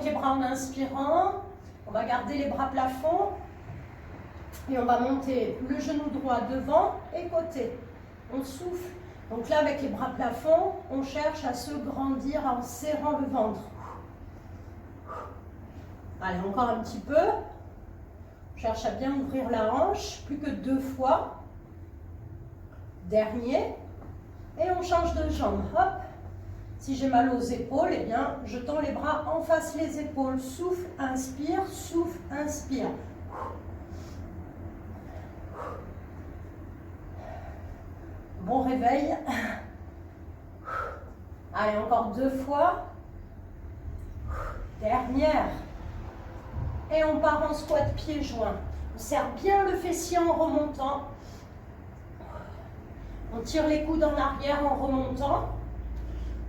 les bras en inspirant. On va garder les bras plafond. Et on va monter le genou droit devant et côté. On souffle. Donc là, avec les bras plafond, on cherche à se grandir en serrant le ventre. Allez, encore un petit peu. On cherche à bien ouvrir la hanche. Plus que 2 fois. Dernier. Et on change de jambe. Hop. Si j'ai mal aux épaules, eh bien, je tends les bras en face les épaules. Souffle, inspire, souffle, inspire. Bon réveil. Allez, encore 2 fois. Dernière. Et on part en squat pieds joints. On serre bien le fessier en remontant. On tire les coudes en arrière en remontant.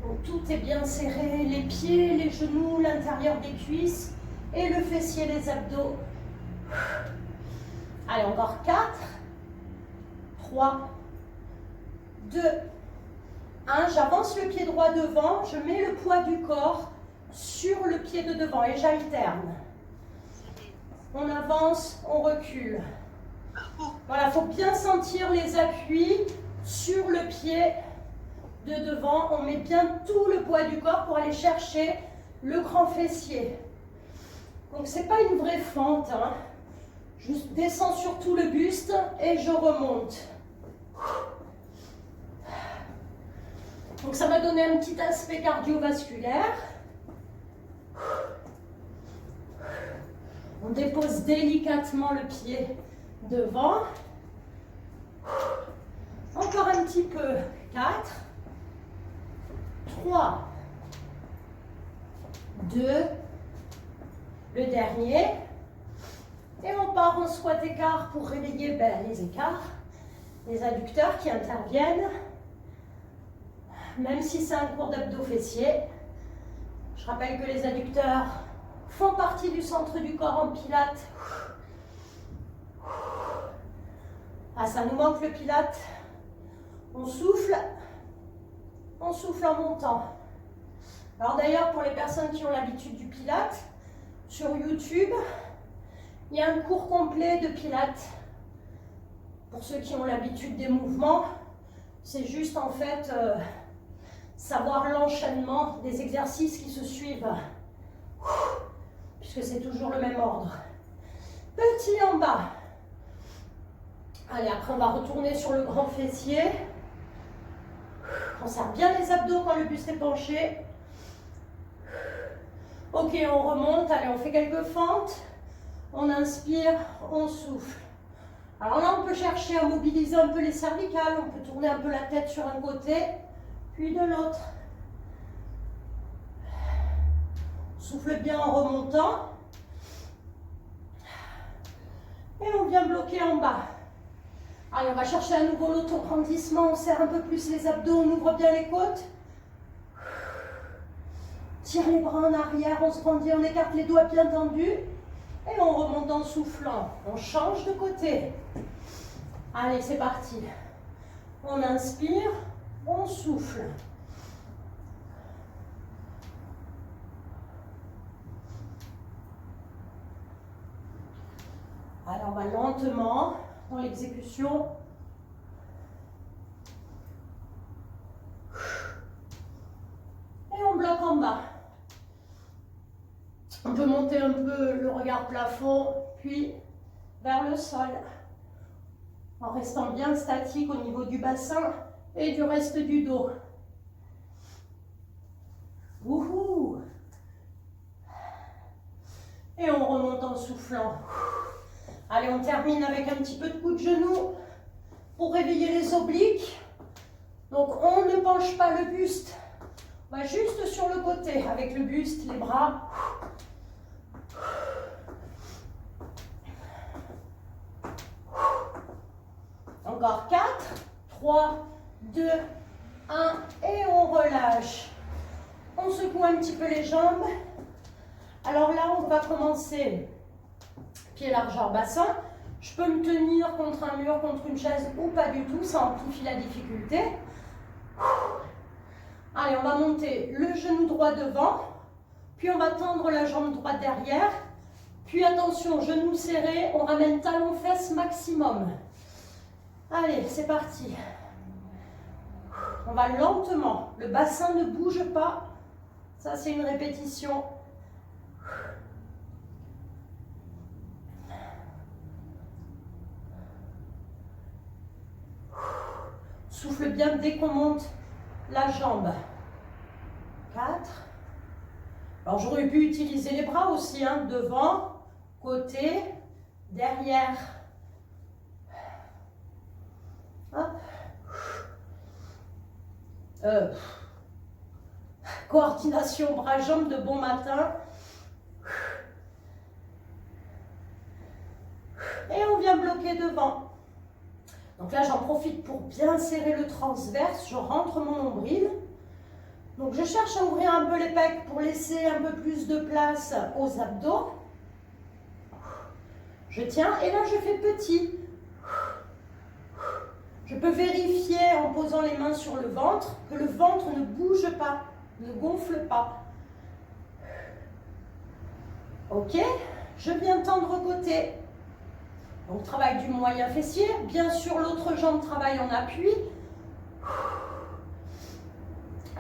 Donc tout est bien serré, les pieds, les genoux, l'intérieur des cuisses et le fessier, les abdos. Allez, encore 4, 3, 2, 1. J'avance le pied droit devant, je mets le poids du corps sur le pied de devant et j'alterne. On avance, on recule. Voilà, il faut bien sentir les appuis sur le pied de devant. On met bien tout le poids du corps pour aller chercher le grand fessier. Donc c'est pas une vraie fente, hein. Je descends sur tout le buste et je remonte. Donc ça m'a donné un petit aspect cardiovasculaire. On dépose délicatement le pied devant. Encore un petit peu. 4, 3, 2, le dernier. Et on part en squat écart pour réveiller les écarts, les adducteurs qui interviennent. Même si c'est un cours d'abdos fessiers, je rappelle que les adducteurs font partie du centre du corps en pilates. Ah, ça nous manque le pilate. On souffle en montant. Alors d'ailleurs, pour les personnes qui ont l'habitude du pilate, sur YouTube, il y a un cours complet de pilates. Pour ceux qui ont l'habitude des mouvements, c'est juste en fait savoir l'enchaînement des exercices qui se suivent, puisque c'est toujours le même ordre. Petit en bas. Allez, après on va retourner sur le grand fessier. On serre bien les abdos quand le buste est penché. Ok, on remonte. Allez, on fait quelques fentes. On inspire, on souffle. Alors là, on peut chercher à mobiliser un peu les cervicales. On peut tourner un peu la tête sur un côté, puis de l'autre. Souffle bien en remontant. Et on vient bloquer en bas. Allez, on va chercher à nouveau l'autograndissement. On serre un peu plus les abdos, on ouvre bien les côtes. Tire les bras en arrière, on se grandit, on écarte les doigts bien tendus. Et on remonte en soufflant. On change de côté. Allez, c'est parti. On inspire, on souffle. Alors, on va lentement dans l'exécution. Et on bloque en bas. On peut monter un peu le regard plafond, puis vers le sol, en restant bien statique au niveau du bassin et du reste du dos. Wouhou! Et on remonte en soufflant. Allez, on termine avec un petit peu de coup de genou pour réveiller les obliques. Donc, on ne penche pas le buste. On va juste sur le côté avec le buste, les bras. Encore 4, 3, 2, 1 et on relâche. On secoue un petit peu les jambes. Alors là, on va commencer pied largeur bassin. Je peux me tenir contre un mur, contre une chaise ou pas du tout, ça amplifie la difficulté. Allez, on va monter le genou droit devant. Puis on va tendre la jambe droite derrière. Puis attention, genoux serrés, on ramène talon-fesse maximum. Allez, c'est parti. On va lentement, le bassin ne bouge pas. Ça, c'est une répétition. Souffle bien dès qu'on monte la jambe. 4. Alors, j'aurais pu utiliser les bras aussi, hein, devant, côté, derrière. Hop. Coordination bras-jambes de bon matin. Et on vient bloquer devant. Donc là, j'en profite pour bien serrer le transverse. Je rentre mon nombril. Donc je cherche à ouvrir un peu les pecs pour laisser un peu plus de place aux abdos. Je tiens et là, je fais petit. Je peux vérifier en posant les mains sur le ventre que le ventre ne bouge pas, ne gonfle pas. Ok, je viens tendre côté. Donc travail du moyen fessier. Bien sûr, l'autre jambe travaille en appui.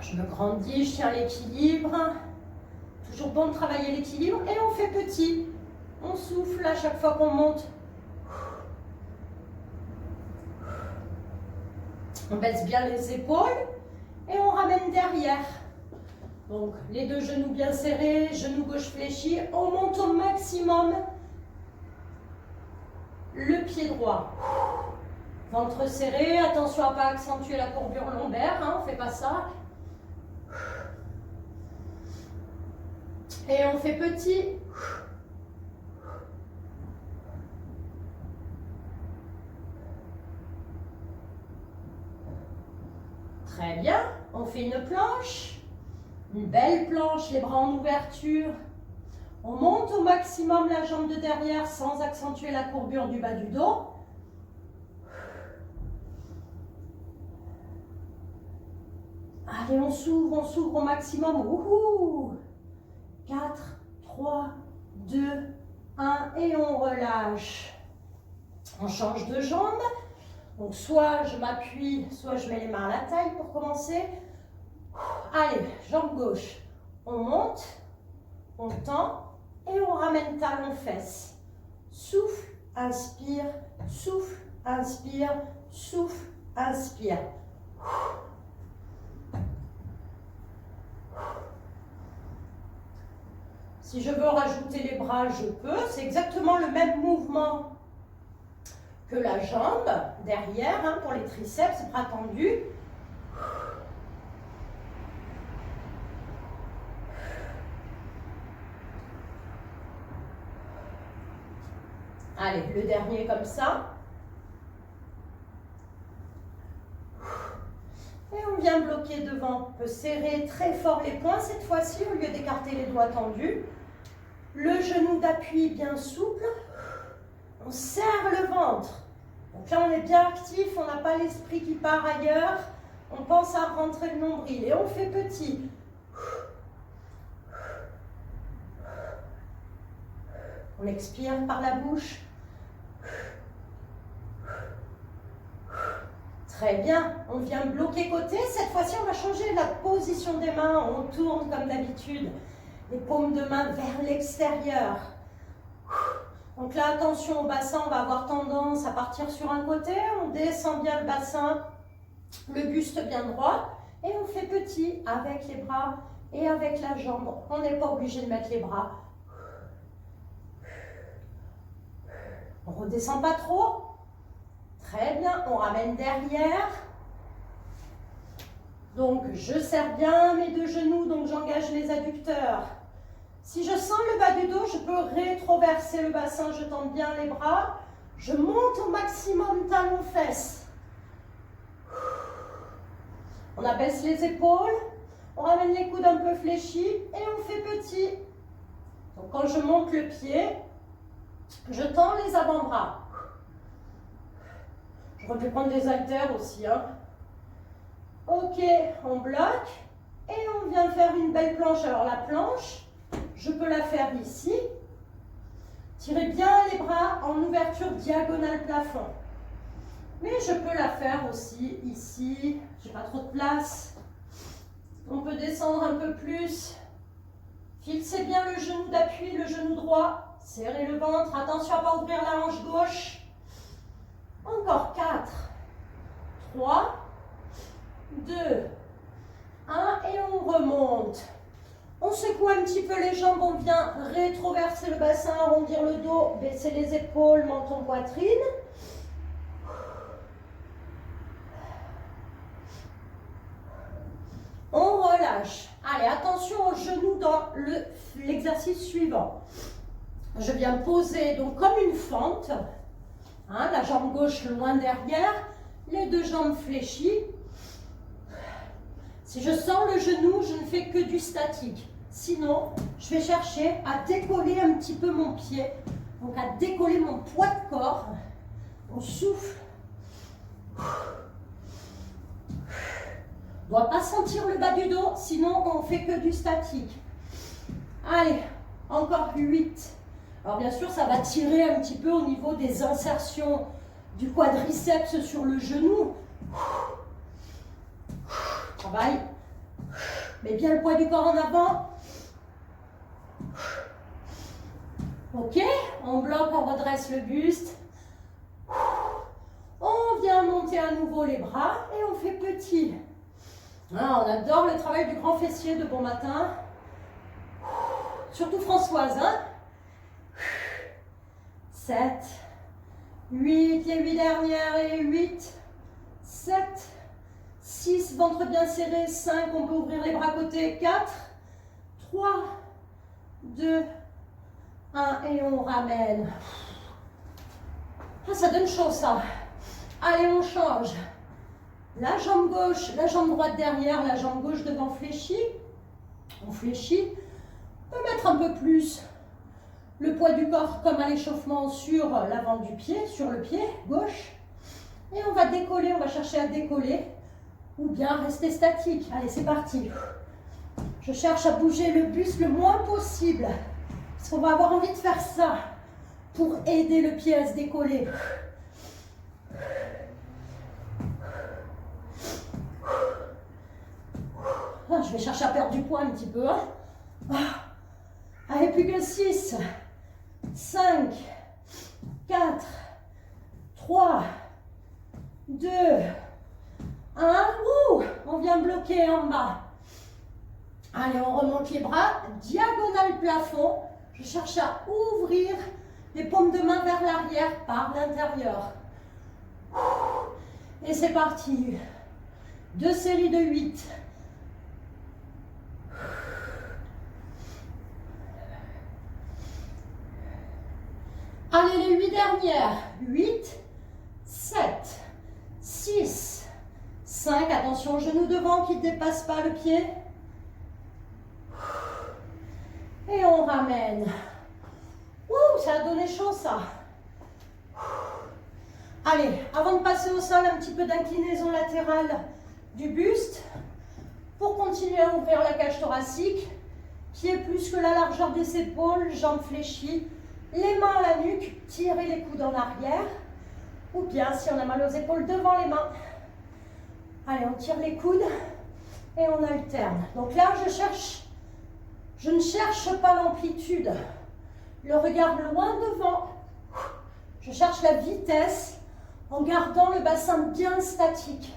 Je me grandis, je tiens l'équilibre. Toujours bon de travailler l'équilibre. Et on fait petit. On souffle à chaque fois qu'on monte. On baisse bien les épaules et on ramène derrière. Donc les deux genoux bien serrés, genou gauche fléchi. On monte au maximum le pied droit. Ventre serré, attention à ne pas accentuer la courbure lombaire, hein, on ne fait pas ça. Et on fait petit. Très bien, on fait une planche, une belle planche, les bras en ouverture. On monte au maximum la jambe de derrière sans accentuer la courbure du bas du dos. Allez, on s'ouvre au maximum. Wouhou! 4, 3, 2, 1 et on relâche. On change de jambe. Donc soit je m'appuie, soit je mets les mains à la taille pour commencer. Allez, jambe gauche. On monte, on tend et on ramène talon-fesse. Souffle, inspire, souffle, inspire, souffle, inspire. Si je veux rajouter les bras, je peux. C'est exactement le même mouvement que la jambe derrière, hein, pour les triceps, bras tendus. Allez, le dernier comme ça. Et on vient bloquer devant. On peut serrer très fort les poings cette fois-ci au lieu d'écarter les doigts tendus. Le genou d'appui bien souple. On serre le ventre. Donc là, on est bien actif, on n'a pas l'esprit qui part ailleurs. On pense à rentrer le nombril et on fait petit. On expire par la bouche. Très bien, on vient bloquer côté. Cette fois-ci, on va changer la position des mains. On tourne comme d'habitude. Les paumes de main vers l'extérieur. Donc là, attention au bassin, on va avoir tendance à partir sur un côté. On descend bien le bassin, le buste bien droit. Et on fait petit avec les bras et avec la jambe. On n'est pas obligé de mettre les bras. On ne redescend pas trop. Très bien, on ramène derrière. Donc, je serre bien mes deux genoux, donc j'engage les adducteurs. Si je sens le bas du dos, je peux rétroverser le bassin, je tends bien les bras. Je monte au maximum talon-fesse. On abaisse les épaules, on ramène les coudes un peu fléchis et on fait petit. Donc, quand je monte le pied, je tends les avant-bras. Je vais prendre des haltères aussi. Hein. Ok, on bloque et on vient faire une belle planche. Alors la planche, Je peux la faire ici. Tirez bien les bras en ouverture diagonale plafond. Mais je peux la faire aussi ici. J'ai pas trop de place. On peut descendre un peu plus. Fixez bien le genou d'appui, le genou droit. Serrez le ventre. Attention à ne pas ouvrir la hanche gauche. Encore 4, 3, 2, 1 et on remonte. On secoue un petit peu les jambes, on vient rétroverser le bassin, arrondir le dos, baisser les épaules, menton, poitrine. On relâche. Allez, attention aux genoux dans l'exercice suivant. Je viens poser donc comme une fente. Hein, la jambe gauche loin derrière, les deux jambes fléchies. Si je sens le genou, je ne fais que du statique. Sinon, je vais chercher à décoller un petit peu mon pied. Donc à décoller mon poids de corps. On souffle. On ne doit pas sentir le bas du dos, sinon on ne fait que du statique. Allez, encore 8. Alors bien sûr, ça va tirer un petit peu au niveau des insertions du quadriceps sur le genou. Travail. Mets bien le poids du corps en avant. Ok, on bloque, on redresse le buste. On vient monter à nouveau les bras et on fait petit. Ah, on adore le travail du grand fessier de bon matin. Surtout Françoise, hein? 7, 8, les 8 dernières et 8, 7, 6, ventre bien serré, 5, on peut ouvrir les bras côté, 4, 3, 2, 1 et on ramène. Ah, ça donne chaud ça. Allez, on change. La jambe gauche, la jambe droite derrière, la jambe gauche devant fléchie. On fléchit. On peut mettre un peu plus le poids du corps comme à l'échauffement sur l'avant du pied, sur le pied gauche. Et on va décoller, on va chercher à décoller ou bien rester statique. Allez, c'est parti. Je cherche à bouger le buste le moins possible parce qu'on va avoir envie de faire ça pour aider le pied à se décoller. Ah, je vais chercher à perdre du poids un petit peu. Hein. Ah. Allez, plus que 6. 5, 4, 3, 2, 1. On vient bloquer en bas. Allez, on remonte les bras, diagonale plafond. Je cherche à ouvrir les paumes de main vers l'arrière par l'intérieur. Et c'est parti. 2 séries de 8. Allez, les 8 dernières. 8, 7, 6, 5. Attention, genou devant qui ne dépasse pas le pied. Et on ramène. Ça a donné chaud ça. Allez, avant de passer au sol, un petit peu d'inclinaison latérale du buste pour continuer à ouvrir la cage thoracique qui est plus que la largeur des épaules, jambes fléchies, les mains à la nuque, tirez les coudes en arrière ou bien si on a mal aux épaules, devant les mains. Allez, on tire les coudes et on alterne. Donc là, je ne cherche pas l'amplitude, le regard loin devant. Je cherche la vitesse en gardant le bassin bien statique.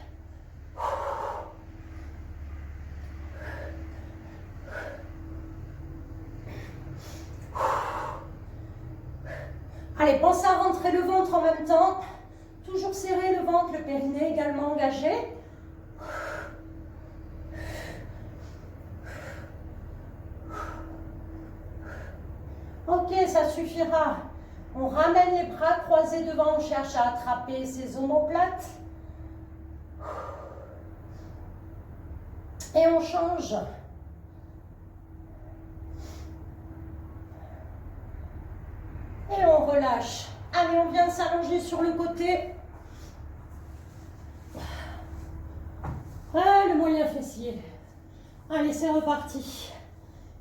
Allez, pensez à rentrer le ventre en même temps. Toujours serrer le ventre, le périnée également engagé. Ok, ça suffira. On ramène les bras croisés devant, on cherche à attraper ses omoplates. Et on change. Et on relâche. Allez, on vient s'allonger sur le côté. Ah, le moyen fessier. Allez, c'est reparti.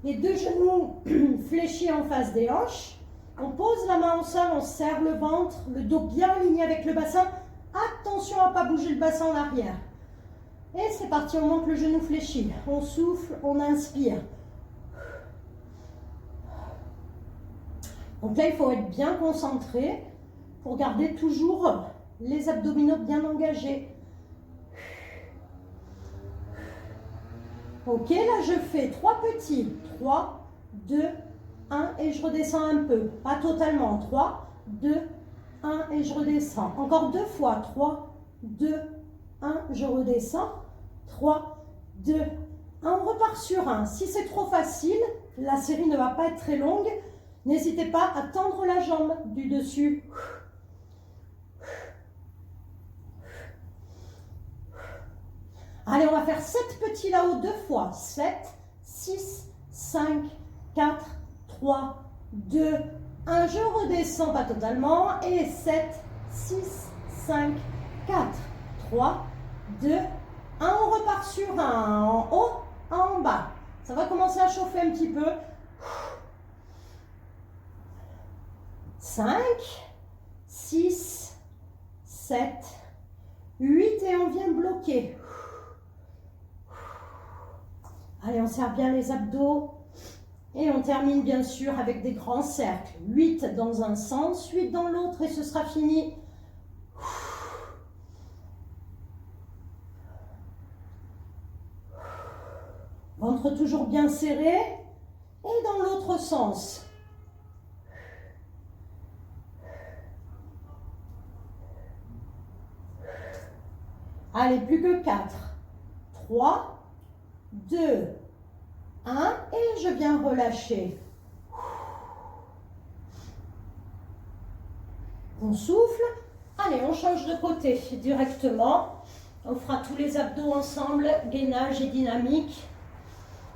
Les deux genoux fléchis en face des hanches. On pose la main au sol, on serre le ventre, le dos bien aligné avec le bassin. Attention à ne pas bouger le bassin en arrière. Et c'est parti, on monte le genou fléchi. On souffle, on inspire. Donc là, il faut être bien concentré pour garder toujours les abdominaux bien engagés. Ok, là je fais 3 petits. 3, 2, 1 et je redescends un peu. Pas totalement. 3, 2, 1 et je redescends. Encore 2 fois. 3, 2, 1, je redescends. 3, 2, 1. On repart sur 1. Si c'est trop facile, la série ne va pas être très longue. N'hésitez pas à tendre la jambe du dessus. Allez, on va faire 7 petits là-haut 2 fois. 7, 6, 5, 4, 3, 2, 1. Je redescends pas totalement. Et 7, 6, 5, 4, 3, 2, 1. On repart sur 1. En haut, en bas. Ça va commencer à chauffer un petit peu. 5, 6, 7, 8 et on vient bloquer. Allez, on serre bien les abdos et on termine bien sûr avec des grands cercles. 8 dans un sens, 8 dans l'autre et ce sera fini. Ventre toujours bien serré et dans l'autre sens. Allez, plus que 4, 3, 2, 1 et je viens relâcher. On souffle. Allez, on change de côté directement. On fera tous les abdos ensemble, gainage et dynamique.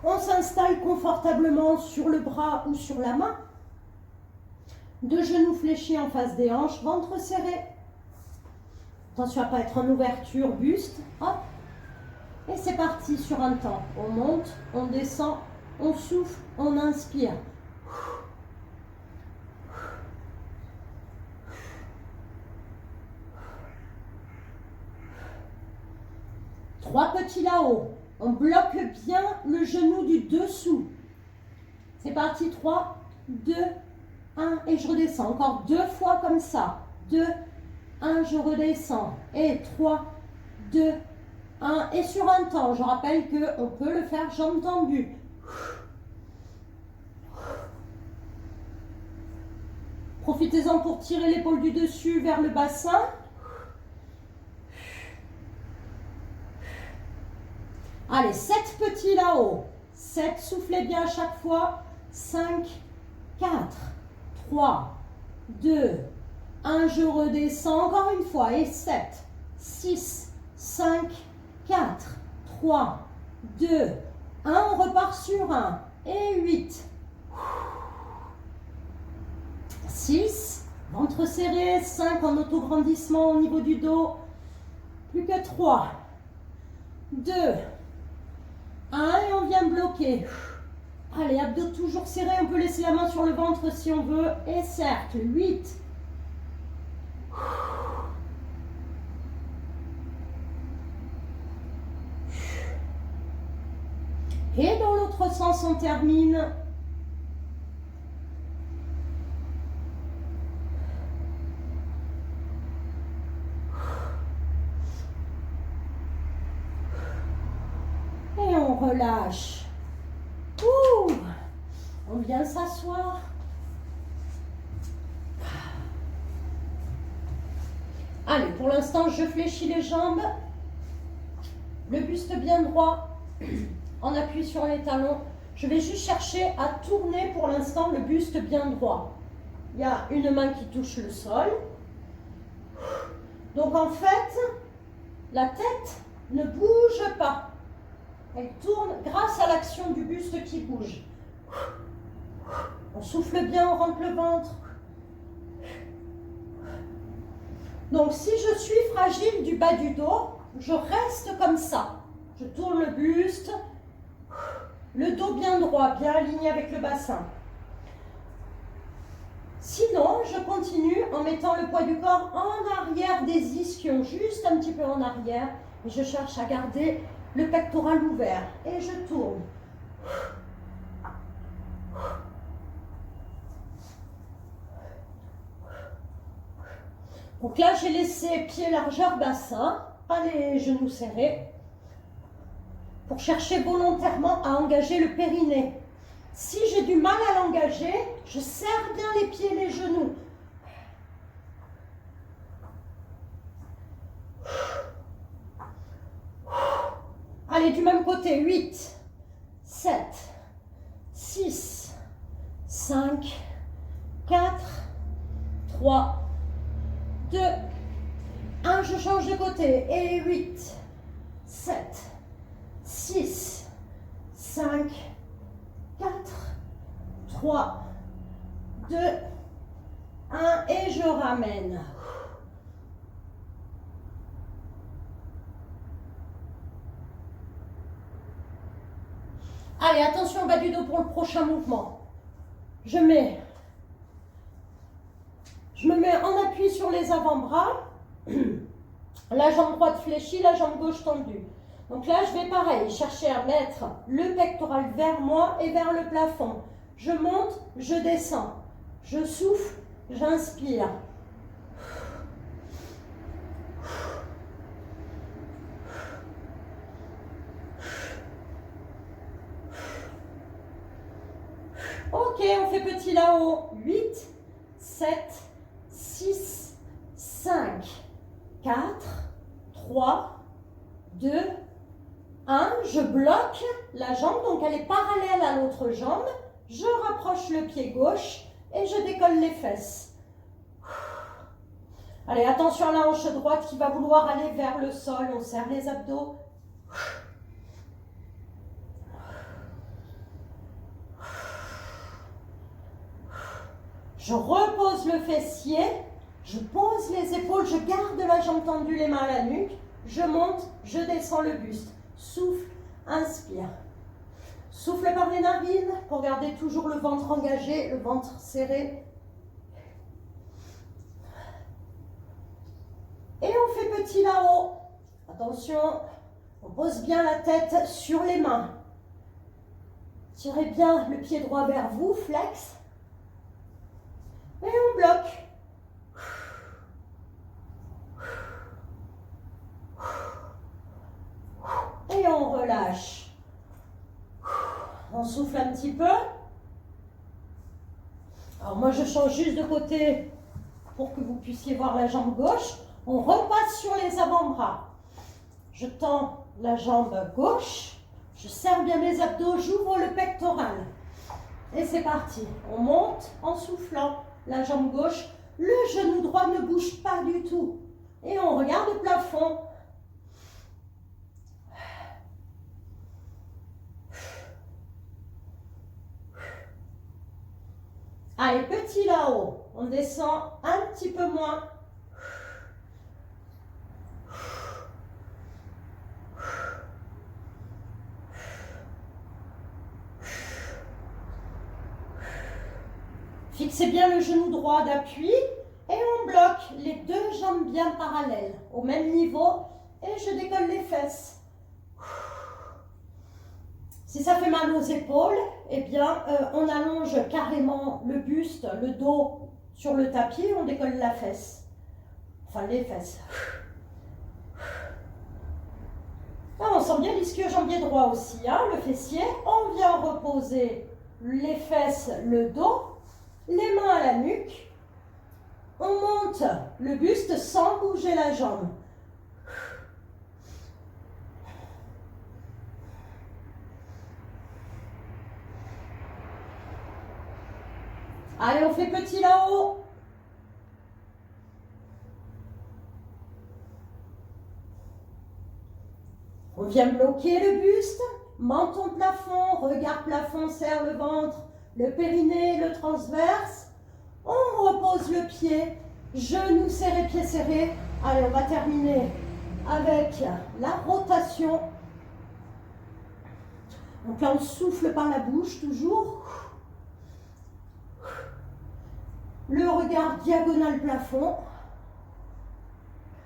On s'installe confortablement sur le bras ou sur la main. Deux genoux fléchis en face des hanches, ventre serré. Attention à ne pas être en ouverture, buste. Hop. Et c'est parti sur un temps. On monte, on descend, on souffle, on inspire. Trois petits là-haut. On bloque bien le genou du dessous. C'est parti. 3, 2, 1 et je redescends. Encore 2 fois comme ça. 2, 1, je redescends. Et 3, 2, 1. Et sur un temps, je rappelle qu'on peut le faire jambes tendues. Profitez-en pour tirer l'épaule du dessus vers le bassin. Allez, 7 petits là-haut. 7, soufflez bien à chaque fois. 5, 4, 3, 2, 1, je redescends encore une fois. Et 7, 6, 5, 4, 3, 2, 1, on repart sur 1. Et 8, 6, ventre serré, 5 en autograndissement au niveau du dos. Plus que 3, 2, 1 et on vient bloquer. Allez, abdos toujours serrés, on peut laisser la main sur le ventre si on veut. Et cercle, 8. Et dans l'autre sens, on termine. Et on relâche. Ouh, on vient s'asseoir. Allez, pour l'instant, je fléchis les jambes. Le buste bien droit. On appuie sur les talons. Je vais juste chercher à tourner pour l'instant le buste bien droit. Il y a une main qui touche le sol. Donc en fait, la tête ne bouge pas. Elle tourne grâce à l'action du buste qui bouge. On souffle bien, on rentre le ventre. Donc si je suis fragile du bas du dos, je reste comme ça. Je tourne le buste. Le dos bien droit, bien aligné avec le bassin. Sinon, je continue en mettant le poids du corps en arrière des ischions, juste un petit peu en arrière. Et je cherche à garder le pectoral ouvert. Et je tourne. Donc là, j'ai laissé pied largeur bassin, pas les genoux serrés, pour chercher volontairement à engager le périnée. Si j'ai du mal à l'engager, je serre bien les pieds et les genoux. Allez, du même côté, 8, 7, 6, 5, 4, 3, 2, 1, je change de côté, et 8, 7, 6, 5, 4, 3, 2, 1, et je ramène. Allez, attention au bas du dos pour le prochain mouvement. Je me mets en appui sur les avant-bras. La jambe droite fléchie, la jambe gauche tendue. Donc là, je vais pareil, chercher à mettre le pectoral vers moi et vers le plafond. Je monte, je descends. Je souffle, j'inspire. Ok, on fait petit là-haut. 8, 7, 6, 5, 4, 3, 2, 1. Je bloque la jambe, donc elle est parallèle à l'autre jambe. Je rapproche le pied gauche et je décolle les fesses. Allez, attention à la hanche droite qui va vouloir aller vers le sol. On serre les abdos. Je repose le fessier, je pose les épaules, je garde la jambe tendue, les mains à la nuque. Je monte, je descends le buste. Souffle, inspire. Souffle par les narines pour garder toujours le ventre engagé, le ventre serré. Et on fait petit là-haut. Attention, on pose bien la tête sur les mains. Tirez bien le pied droit vers vous, flex. Et on bloque. Et on relâche. On souffle un petit peu. Alors moi je change juste de côté pour que vous puissiez voir la jambe gauche. On repasse sur les avant-bras. Je tends la jambe gauche. Je serre bien mes abdos, j'ouvre le pectoral. Et c'est parti. On monte en soufflant. La jambe gauche, le genou droit ne bouge pas du tout. Et on regarde le plafond. Allez, petit là-haut. On descend un petit peu moins. Fixez bien le genou droit d'appui et on bloque les deux jambes bien parallèles au même niveau et je décolle les fesses. Si ça fait mal aux épaules, eh bien on allonge carrément le buste, le dos sur le tapis et on décolle la fesse. Enfin les fesses. Là, on sent bien l'ischio-jambier droit aussi, hein, le fessier. On vient reposer les fesses, le dos. Les mains à la nuque, on monte le buste sans bouger la jambe. Allez, on fait petit là-haut. On vient bloquer le buste, menton plafond, regard plafond, serre le ventre. Le périnée, le transverse, on repose le pied, genou serré, pied serré. Allez, on va terminer avec la rotation. Donc là, on souffle par la bouche, toujours. Le regard diagonal plafond.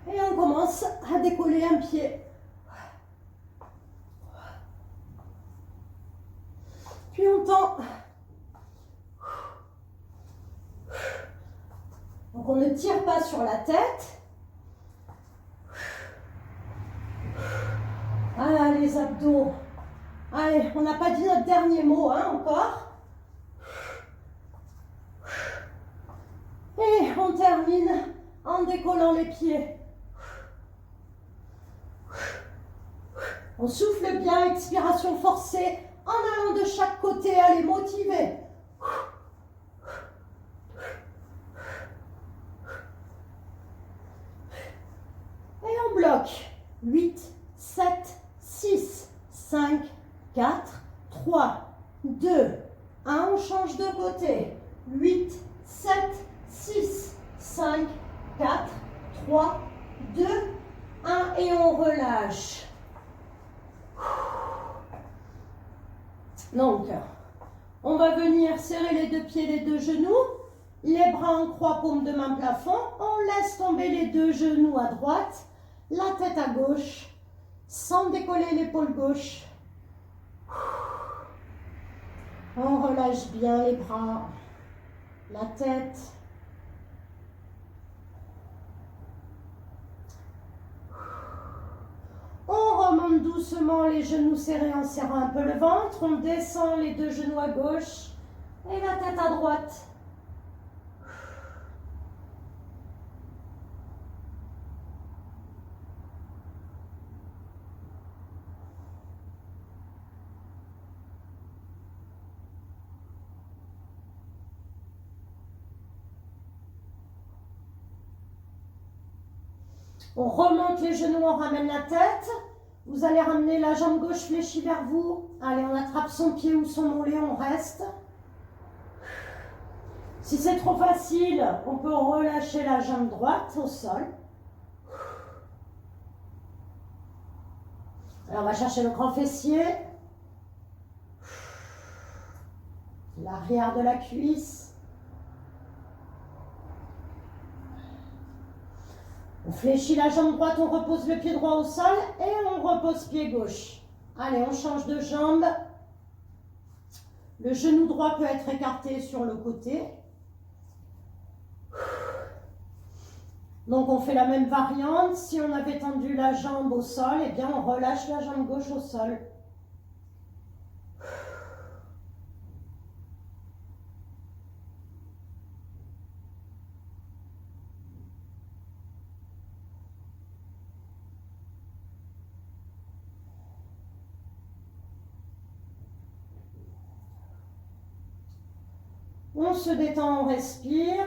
Et on commence à décoller un pied. Puis on tend. Donc on ne tire pas sur la tête. Ah, les abdos. Allez, on n'a pas dit notre dernier mot, hein, encore. Et on termine en décollant les pieds. On souffle bien, expiration forcée, en allant de chaque côté, allez, motivé. Et on bloque. 8, 7, 6, 5, 4, 3, 2, 1. On change de côté. 8, 7, 6, 5, 4, 3, 2, 1. Et on relâche. Donc, on va venir serrer les deux pieds, les deux genoux. Les bras en croix, paume de main plafond. On laisse tomber les deux genoux à droite. La tête à gauche, sans décoller l'épaule gauche. On relâche bien les bras, la tête. On remonte doucement les genoux serrés en serrant un peu le ventre. On descend les deux genoux à gauche et la tête à droite. On remonte les genoux, on ramène la tête. Vous allez ramener la jambe gauche fléchie vers vous. Allez, on attrape son pied ou son mollet, on reste. Si c'est trop facile, on peut relâcher la jambe droite au sol. Alors, on va chercher le grand fessier. L'arrière de la cuisse. On fléchit la jambe droite, on repose le pied droit au sol et on repose pied gauche. Allez, on change de jambe. Le genou droit peut être écarté sur le côté. Donc on fait la même variante. Si on avait tendu la jambe au sol, eh bien on relâche la jambe gauche au sol. On se détend, on respire.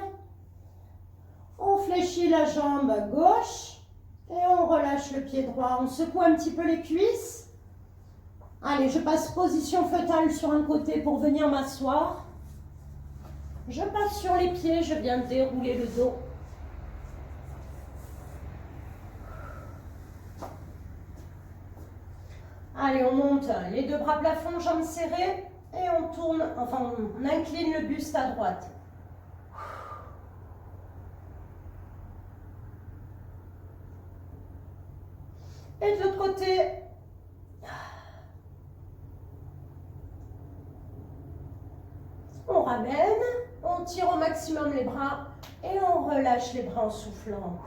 On fléchit la jambe gauche et on relâche le pied droit. On secoue un petit peu les cuisses. Allez, je passe position fœtale sur un côté pour venir m'asseoir. Je passe sur les pieds, je viens dérouler le dos. Allez, on monte les deux bras plafond, jambes serrées. Et on tourne, enfin on incline le buste à droite. Et de l'autre côté. On ramène, on tire au maximum les bras et on relâche les bras en soufflant.